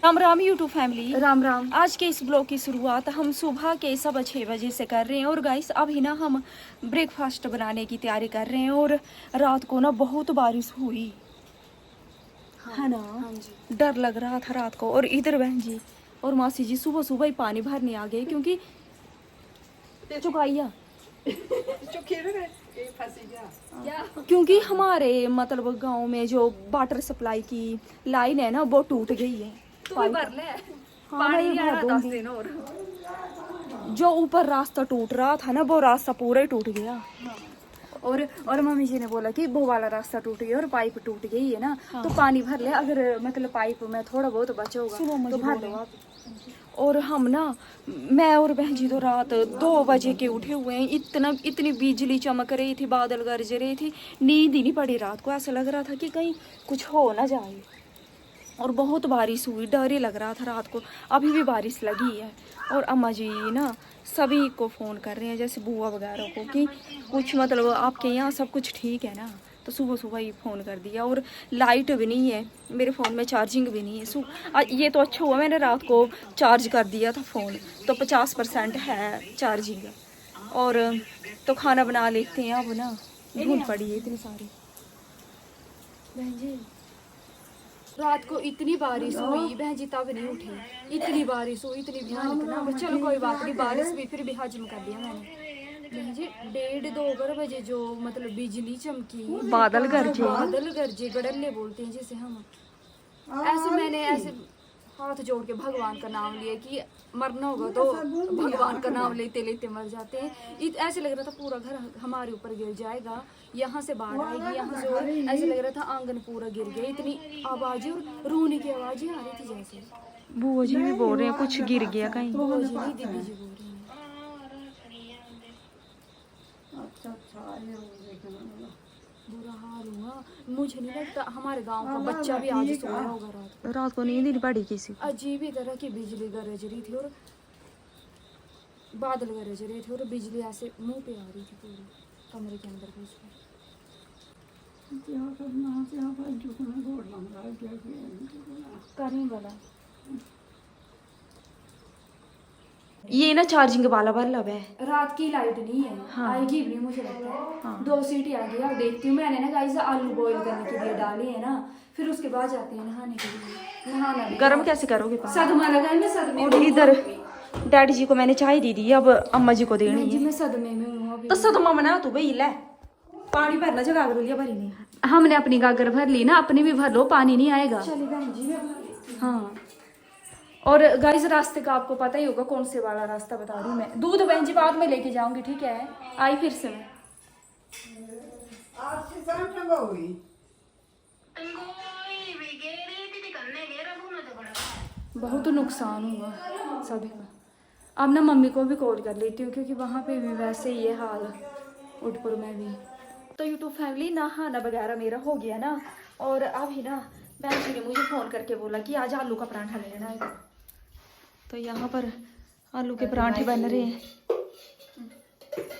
Ram Ram YouTube family. Ram Ram. आज के इस ब्लॉग की शुरुआत हम सुबह के 6:15 से कर रहे हैं। और गाइस अभी ना हम ब्रेकफास्ट बनाने की तैयारी कर रहे हैं। और रात को ना बहुत बारिश हुई है ना। हाँ जी। डर लग रहा था रात को। और इधर बहन जी और मासी जी सुबह सुबह ही पानी भरने आ गए क्योंकि चुकाइया क्योंकि हमारे मतलब गांव में जो वाटर सप्लाई की लाइन है ना वो टूट गई है। भर ले। हाँ, पानी मैं नहीं आ भर रहा 10 दूंगी। दिन और। जो ऊपर रास्ता टूट रहा था ना वो रास्ता पूरा ही टूट गया। और मम्मी जी ने बोला कि वो वाला रास्ता टूट गया और पाइप टूट गई है ना। हाँ। तो पानी भर ले, अगर मतलब पाइप में थोड़ा बहुत बचा होगा तो भर लो आप। और हम ना मैं और बहन जी तो रात 2 बजे के उठे हुए हैं। इतनी बिजली चमक रही थी, बादल गरज रहे थे, नींद ही नहीं पड़ी रात को। ऐसा लग रहा था कि कहीं कुछ हो ना जाए। और बहुत बारिश हुई, डर ही लग रहा था रात को। अभी भी बारिश लगी है। और अम्मा जी ना सभी को फ़ोन कर रहे हैं, जैसे बुआ वगैरह को, कि कुछ मतलब आपके यहाँ सब कुछ ठीक है ना। तो सुबह सुबह ही फ़ोन कर दिया। और लाइट भी नहीं है मेरे फ़ोन में, चार्जिंग भी नहीं है। ये तो अच्छा हुआ मैंने रात को चार्ज कर दिया था फ़ोन, तो 50% है चार्जिंग। और तो खाना बना लेते हैं अब ना। धुंध पड़ी है इतनी सारी। बहन जी रात को इतनी बारिश हुई, बहन जी तब नहीं उठी। इतनी बारिश हुई, इतनी भयानक ना। चलो कोई बात नहीं, बारिश भी फिर भी हजम कर दिया मैंने। बहन जी 1:30-2 बजे जो मतलब बिजली चमकी, बादल गरजे गड़ल्ले बोलते हैं जिसे हम। ऐसे मैंने ऐसे हाथ जोड़ के भगवान का नाम लिया कि मरना होगा तो भगवान का नाम लेते लेते मर जाते हैं। ऐसे लग रहा था पूरा घर हमारे ऊपर गिर जाएगा, यहाँ से बाढ़ आएगी, यहाँ से। और ऐसे लग रहा था आंगन पूरा गिर गया। इतनी आवाजें और रोने की आवाजें आ रही थी जैसे। बुआ जी भी बोल रहे हैं कुछ गिर गया कहीं। बुआ जी नहीं, दीदी जी बोल रही हैं। बुरा हाल हुआ। मुझे नहीं लगता हमारे गांव का बच्चा भी आज सोया होगा रात को नींद नहीं पड़ी किसी को। अजीब ही तरह की बिजली गरज रही थी और बादल गरज रहे थे और बिजली ऐसे मुंह पे आ रही थी पूरी कमरे के अंदर घुस के। करें वाला ये ना चार्जिंग वाला बल्ब है। रात की लाइट नहीं है। हाँ। आएगी भी मुझे लगता है। हाँ। 2 सीटी आ गई। अब देखती हूँ। मैंने ना गाइस आलू बॉईल करने के लिए डाले हैं ना, फिर उसके बाद जाते हैं नहाने के लिए। नहाना गर्म कैसे करोगे? सदमा लगा है, मैं सदमे। और इधर डैडी जी को मैंने चाय दे दी, अब अम्मा जी को देनी है। मैं सदमे में हूँ अभी। तो सदमा मना तू भाई ले पानी भरना, जगह कर लिया भरी नहीं। हमने अपनी गागर भर ली ना, अपनी भी भर लो, पानी नहीं आएगा। चलिए बहन जी मैं भर लेती हूँ। हाँ। और गाइस रास्ते का आपको पता ही होगा, कौन से वाला रास्ता बता रही हूँ मैं। दूध बहन जी बाद में लेके जाऊंगी, ठीक है? आई फिर से मैं। बहुत नुकसान हुआ सभी का। अब ना मम्मी को भी कॉल कर लेती हूँ क्योंकि वहाँ पे भी वैसे ही है हाल, उठपुर में भी। तो यूट्यूब फैमिली नहाना वगैरह मेरा हो गया ना। और अभी ना बहन जी ने मुझे फ़ोन करके बोला कि आज आलू का पराठा लेना है। तो यहाँ पर आलू के पराठे बन रहे हैं।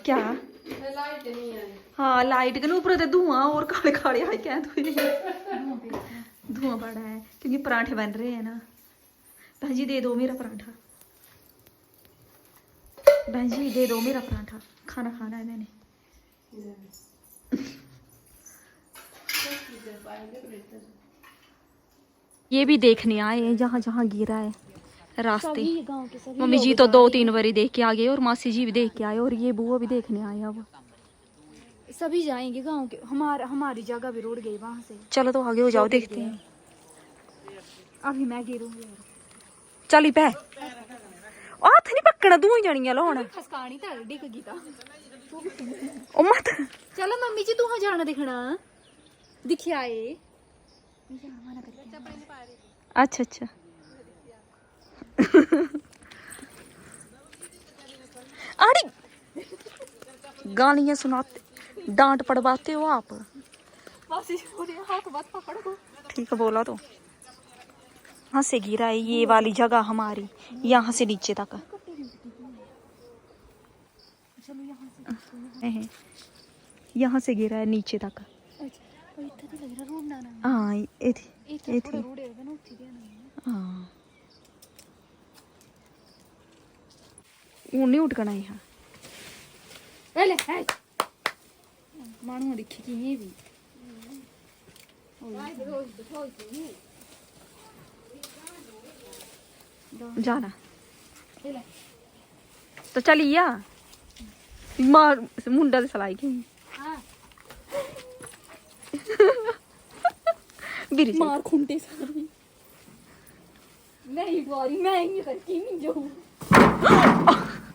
क्या? लाइट नहीं है। हाँ लाइट के ऊपर तो धुआं और काले काले आए क्या धुआं पड़ा है क्योंकि पराठे बन रहे हैं ना। बहन जी दे दो मेरा पराठा। बहन जी दे दो मेरा पराठा, खाना खाना है मैंने। ये भी देखने आए हैं जहाँ जहाँ गिरा है रास्ते। मम्मी जी तो 2-3 बारी देख के आ गए और मासी जी भी देख के आए और ये बुआ भी देखने आए। अब सभी जाएंगे गांव के। हमारी जगह भी रोड गई वहां से। चलो तो आगे हो जाओ, देखते हैं। अभी मैं गिरूंगी। चली पै हाथ नहीं पकड़ा, दू ही जानियां लाउण खसकानी ता डिग गई ता ओ मत। चलो मम्मी जी तू हां जाना दिखना दिखिया आए। अच्छा अच्छा। अरे गालियां सुनाते, डांट पड़वाते हो आप। हाथ मत पकड़ो। ठीक है बोला तो। यहाँ से गिरा है ये वाली जगह हमारी, यहाँ से नीचे तक। यहाँ से गिरा है नीचे तक। हाँ हाँ। हूँ नहीं उठकना यहाँ मानू दिखी कि ये भी जाना तो चलिया मार मुंडा से सलाई की बिरी मार खुंटे सारी नहीं बारी मैं ही करती नहीं जाऊं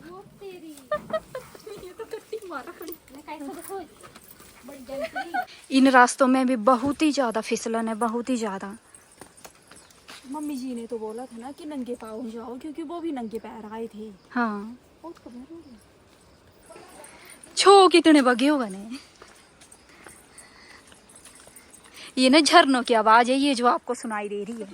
वो तेरी ये तो कट्टी मारा खड़ी मैं कैसे देखो बड़ी जल्दी। इन रास्तों में भी बहुत ही ज्यादा फिसलन है, बहुत ही ज्यादा। मम्मी जी ने तो बोला था ना कि नंगे पाँव जाओ, क्योंकि वो भी नंगे पैर आए थे। हाँ छो कितने बगे होगा ने। ये ना झरनों की आवाज है ये जो आपको सुनाई दे रही है।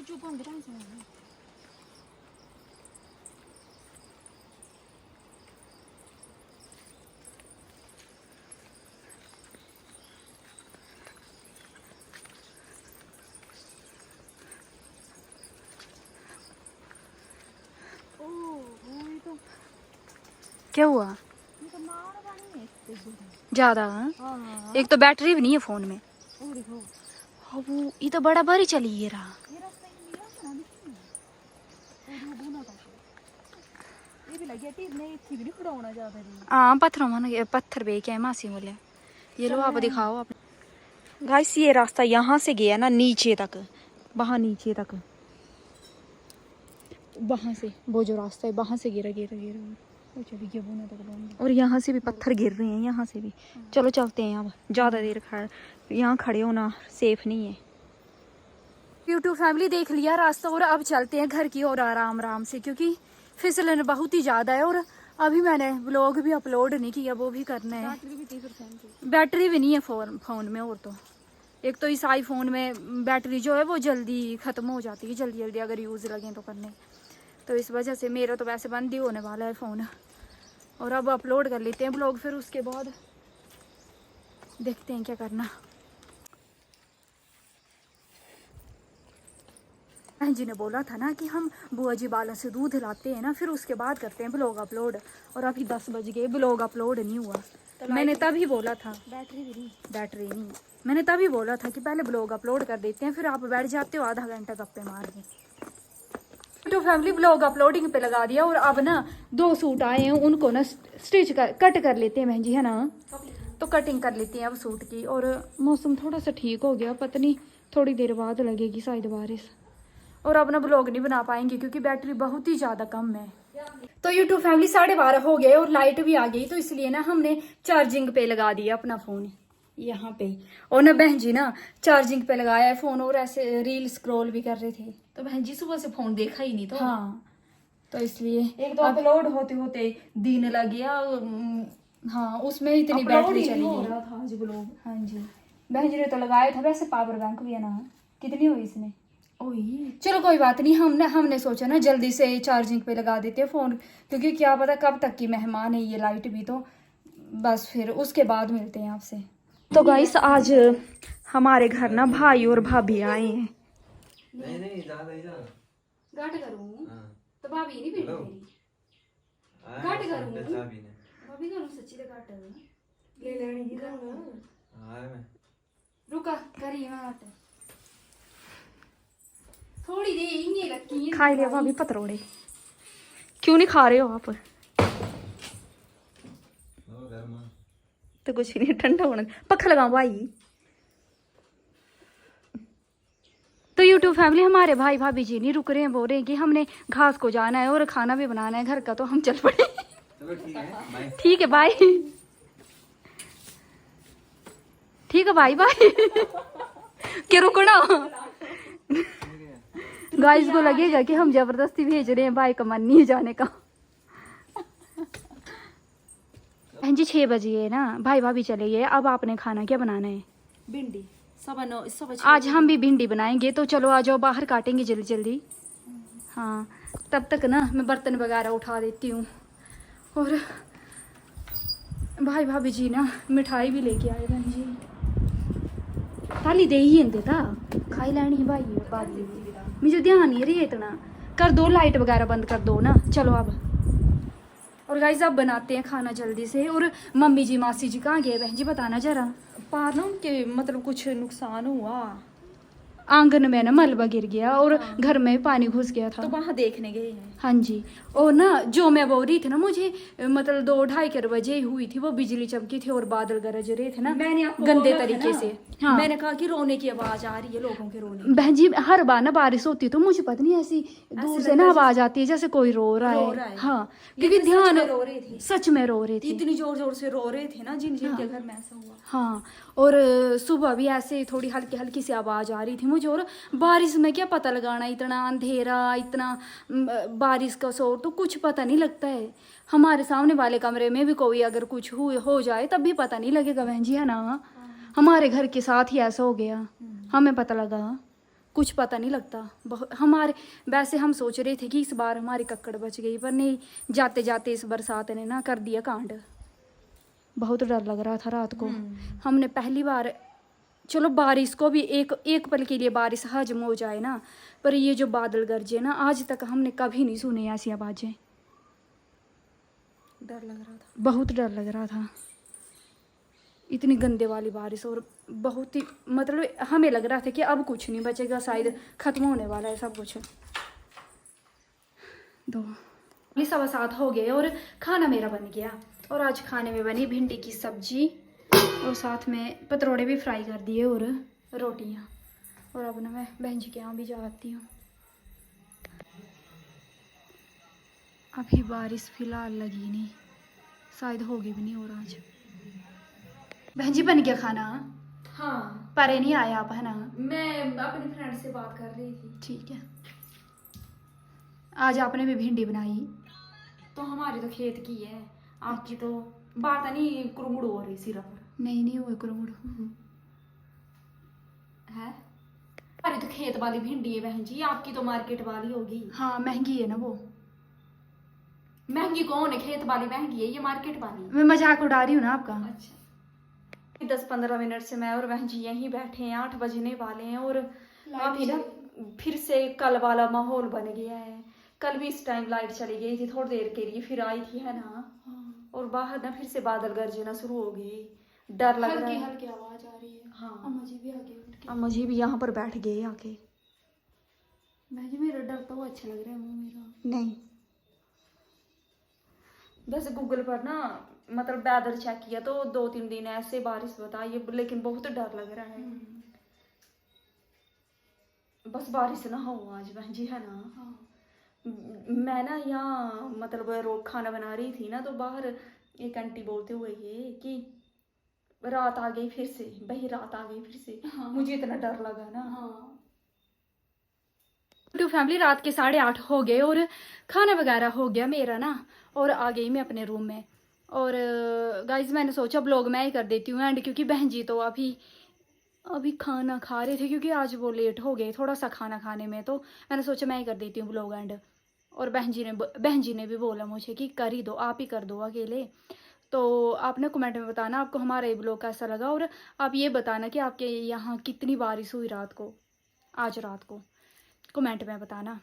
क्या हुआ ज्यादा? एक तो बैटरी भी नहीं है फोन में। वो ये तो बड़ा बारी चली ये रहा। हाँ पत्थर पे क्या है मासी बोले। ये लो आप दिखाओ आप गाइस। ये रास्ता यहाँ से गया ना नीचे तक, वहाँ नीचे तक, वहाँ से वो जो रास्ता है वहाँ से गिरा गिरा गिरा और यहाँ से भी पत्थर गिर रहे हैं, यहाँ से भी। चलो चलते हैं अब, ज़्यादा देर यहाँ खड़े होना सेफ नहीं है। यूट्यूब फैमिली देख लिया रास्ता और अब चलते हैं घर की ओर आराम आराम से, क्योंकि फिसलन बहुत ही ज़्यादा है। और अभी मैंने व्लॉग भी अपलोड नहीं किया, वो भी करना है। बैटरी भी नहीं है फ़ोन में। और तो एक तो इस आईफोन में बैटरी जो है वो जल्दी ख़त्म हो जाती है, जल्दी जल्दी अगर यूज़ लगें तो करने। तो इस वजह से मेरा तो वैसे बंद ही होने वाला है फ़ोन। और अब अपलोड कर लेते हैं ब्लॉग, फिर उसके बाद देखते हैं क्या करना। बहन जी ने बोला था ना कि हम बुआ जी बालों से दूध लाते हैं ना, फिर उसके बाद करते हैं ब्लॉग अपलोड। और अभी 10 बज गए, ब्लॉग अपलोड नहीं हुआ। तो मैंने तभी बोला था बैटरी नहीं मैंने तभी बोला था कि पहले ब्लॉग अपलोड कर देते हैं, फिर आप बैठ जाते हो आधा घंटा गप्पे मार के। तो फैमिली ब्लॉग अपलोडिंग पे लगा दिया। और अब ना 2 सूट आए हैं, उनको ना कट कर लेते हैं बहन जी, है ना। तो कटिंग कर लेती हैं अब सूट की। और मौसम थोड़ा सा ठीक हो गया, पता नहीं थोड़ी देर बाद लगेगी शायद बारिश। और अब ना ब्लॉग नहीं बना पाएंगे क्योंकि बैटरी बहुत ही ज़्यादा कम है। तो यूट्यूब फैमिली 12:30 हो गए और लाइट भी आ गई, तो इसलिए ना हमने चार्जिंग पे लगा दिया अपना फ़ोन यहाँ पे। और ना बहन जी ना चार्जिंग पे लगाया है फ़ोन, और ऐसे रील स्क्रॉल भी कर रहे थे। तो बहन जी सुबह से फ़ोन देखा ही नहीं तो। हाँ तो इसलिए एक तो अपलोड होते होते दिन लग गया। हाँ उसमें इतनी बैटरी चली गई था आज ब्लॉग। हाँ जी बहन जी ने तो लगाया था, वैसे पावर बैंक भी है ना। कितनी हुई इसमें? चलो कोई बात नहीं। हमने सोचा ना जल्दी से चार्जिंग पे लगा देते हैं फ़ोन, क्योंकि क्या पता कब तक की मेहमान है ये लाइट भी। तो बस फिर उसके बाद मिलते हैं आपसे। तो गाइस आज हमारे घर ना भाई और भाभी आए हैं। नहीं गाट करूं तो भाभी नहीं बेटी तेरी गाट करूं भाभी करूं सच्ची तो गाट ले लेनी की करूं। हां मैं रुका करी बात थोड़ी देर ही रखी। खा लिया भाभी पतरोड़े? क्यों नहीं खा रहे हो आप? तो कुछ नहीं, ठंडा होना। पक्खा लगाओ भाई। तो यूट्यूब फैमिली हमारे भाई भाभी जी नहीं रुक रहे हैं, बोल रहे हैं कि हमने घास को जाना है और खाना भी बनाना है घर का, तो हम चल पड़े। ठीक है बाय। ठीक है भाई बाय। क्या रुकना? गाइस को लगेगा कि हम जबरदस्ती भेज रहे हैं, भाई का मन नहीं है जाने का। बहन जी 6 बजे है ना, भाई भाभी चले गए। अब आपने खाना क्या बनाना है? भिंडी। आज हम भी भिंडी बनाएंगे। तो चलो आ जाओ, बाहर काटेंगे जल्दी जल्दी। हाँ तब तक ना मैं बर्तन वगैरह उठा देती हूँ। और भाई भाभी जी ना मिठाई भी लेके आए। बहन जी थाली दे ही देता खाई लैनी भाई भाभी, मुझे ध्यान नहीं रही इतना। कर दो लाइट वगैरह बंद कर दो ना। चलो अब और गाइस अब बनाते हैं खाना जल्दी से। और मम्मी जी मासी जी कहाँ गए बहन जी, बताना जरा। पार ना उनके मतलब कुछ नुकसान हुआ, आंगन में ना मलबा गिर गया और घर में पानी घुस गया था, तो वहाँ देखने गए हैं। हाँ जी। और ना जो मैं बोल रही थी ना, मुझे मतलब 2-2:30 बजे हुई थी वो, बिजली चमकी थी और बादल गरज रहे थे ना मैंने आपको गंदे बोला था तरीके ना, से। हाँ मैंने कहा कि रोने की आवाज आ रही है, लोगों के रोने। बहन जी हर बार ना बारिश होती है तो मुझे पता नहीं ऐसी दूर से ना आवाज आती है जैसे कोई रो रहा है। हाँ क्योंकि लेकिन ध्यान, सच में रो रहे थे, सच में रो रहे थे, इतनी जोर जोर से रो रहे थे ना, जिन जिन के घर में ऐसा हुआ। हाँ और सुबह भी ऐसे थोड़ी हल्की हल्की सी आवाज आ रही थी मुझे। और बारिश में क्या पता लगाना, इतना अंधेरा, इतना बारिश का शोर, तो कुछ पता नहीं लगता है। हमारे सामने वाले कमरे में भी कोई अगर कुछ हो जाए तब भी पता नहीं लगेगा बहन जी, है ना। हमारे घर के साथ ही ऐसा हो गया, हमें पता लगा, कुछ पता नहीं लगता। बहुत हमारे, वैसे हम सोच रहे थे कि इस बार हमारी कक्कड़ बच गई, पर नहीं, जाते जाते इस बरसात ने ना कर दिया कांड। बहुत डर लग रहा था रात को। हमने पहली बार, चलो बारिश को भी एक पल के लिए बारिश हजम हो जाए ना, पर ये जो बादल गरजे ना, आज तक हमने कभी नहीं सुने ऐसी आवाजें। डर लग रहा था, बहुत डर लग रहा था, इतनी गंदे वाली बारिश। और बहुत ही मतलब हमें लग रहा था कि अब कुछ नहीं बचेगा, शायद खत्म होने वाला है सब कुछ। 6:15 हो गए और खाना मेरा बन गया। और आज खाने में बनी भिंडी की सब्जी और साथ में पतरोड़े भी फ्राई कर दिए और रोटियां। और अब ना मैं बहन जी के यहाँ भी जाती हूँ। अभी बारिश फिलहाल लगी नहीं, शायद होगी भी नहीं। और आज बहन जी बन गया खाना? हाँ परे नहीं आया आप, है ना? मैं अपनी फ्रेंड से बात कर रही थी। ठीक है। आज आपने भी भिंडी बनाई? तो हमारी तो खेत की है, आपकी तो बात नहीं कुरुमुड़ हो रही सिर्फ। नहीं हुए कुरुमुड़ है, हमारी तो खेत वाली भिंडी है बहन जी, आपकी तो मार्केट वाली होगी। हाँ महंगी है ना वो। महंगी कौन है, खेत वाली महंगी है, ये मार्केट वाली। मैं मजाक उड़ा रही हूँ ना आपका। अच्छा, 10-15 मिनट से मैं और बहन जी यहीं बैठे हैं, 8 बजने वाले हैं। और अभी ना फिर से कल वाला माहौल बन गया है। कल भी इस टाइम लाइट चली गई थी थोड़ी देर के लिए, फिर आई थी, है ना। और बाहर ना फिर से बादल गरजना शुरू हो गई, डर लग रहा है। हल्की आवाज आ रही है। हाँ अम्मा जी भी आगे उठ के, अम्मा जी भी यहाँ पर बैठ गए आके। बहन जी मेरा डर तो अच्छा लग रहा है मुंह मेरा। नहीं, वैसे गूगल पर ना मतलब वेदर चेक किया तो 2-3 दिन ऐसे बारिश बताई है, लेकिन बहुत डर लग रहा है। बस बारिश ना हो आज बहन जी, है ना। हाँ। मैं ना यहाँ मतलब रोज खाना बना रही थी ना, तो बाहर एक आंटी बोलते हुए ये कि रात आ गई फिर से, भाई रात आ गई फिर से। हाँ। मुझे इतना डर लगा ना। हाँ टू फैमिली, रात के 8:30 हो गए और खाना वगैरह हो गया मेरा ना, और आ गई मैं अपने रूम में। और गाइज मैंने सोचा ब्लॉग मैं ही कर देती हूँ एंड, क्योंकि बहन जी तो अभी खाना खा रहे थे, क्योंकि आज वो लेट हो गए थोड़ा सा खाना खाने में, तो मैंने सोचा मैं ही कर देती हूँ ब्लॉग एंड। और बहन जी ने भी बोला मुझे कि कर ही दो, आप ही कर दो अकेले। तो आपने कमेंट में बताना आपको हमारा ये ब्लॉग कैसा लगा, और आप ये बताना कि आपके यहाँ कितनी बारिश हुई रात को, आज रात को, कमेंट में बताना।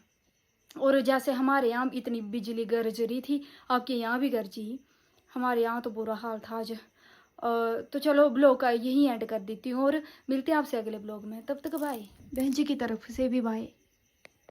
और जैसे हमारे यहाँ इतनी बिजली गरज रही थी, आपके यहाँ भी गरजी, हमारे यहाँ तो बुरा हाल था आज। तो चलो ब्लॉग का यही एंड कर देती हूँ और मिलते हैं आपसे अगले ब्लॉग में, तब तक बाय। बहन जी की तरफ से भी बाय।